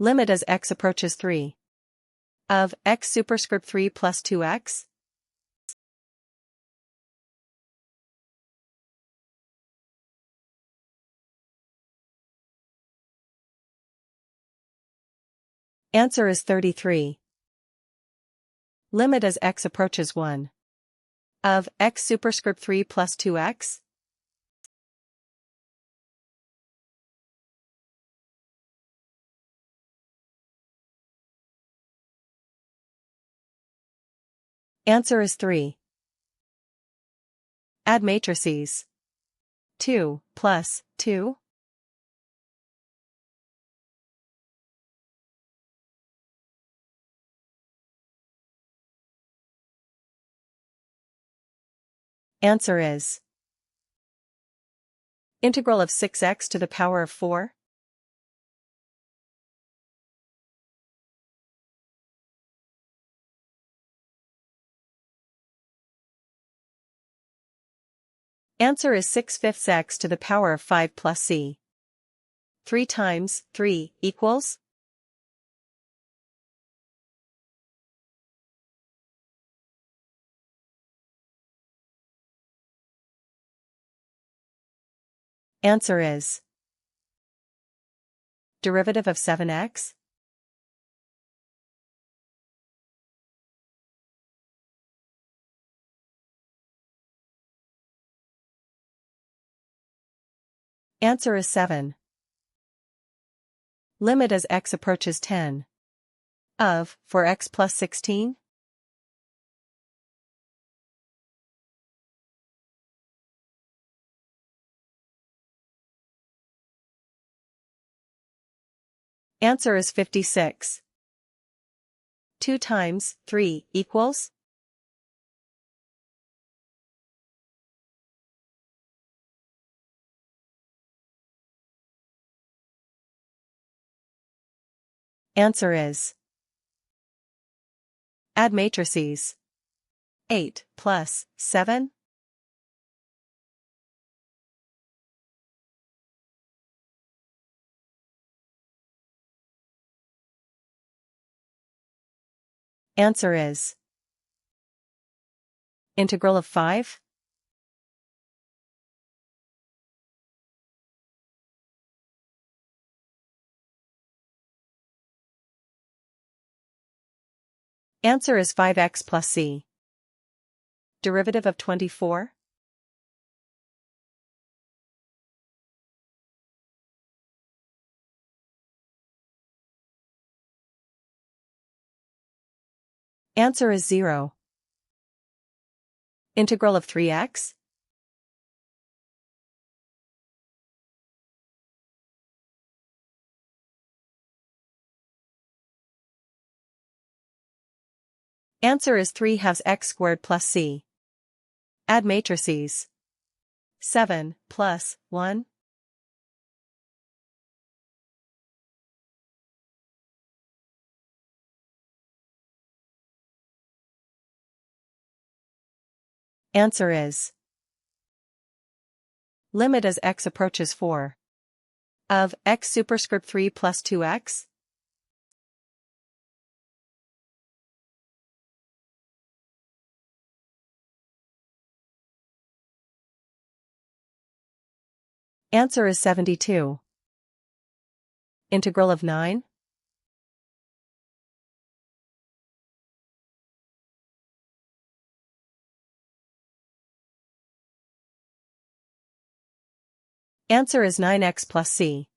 Limit as x approaches 3. Of x superscript 3 plus 2x. Answer is 33. Limit as x approaches 1. Of x superscript 3 plus 2x. Answer is 3. Add matrices. 2 plus 2. Answer is integral of 6x to the power of 4. Answer is 6/5 x to the power of 5 plus c. 3 times 3 equals. Answer is derivative of 7x. Answer is 7. Limit as x approaches 10. Of, for x plus 16. Answer is 56. 2 times 3 equals. Answer is add matrices. 8 plus 7. Answer is integral of 5. Answer is 5x plus c. Derivative of 24. Answer is 0. Integral of 3x. Answer is 3/2 x squared plus c. Add matrices. 7 plus 1. Answer is limit as x approaches 4. Of x superscript 3 plus 2x. Answer is 72. Integral of 9. Answer is 9x plus c.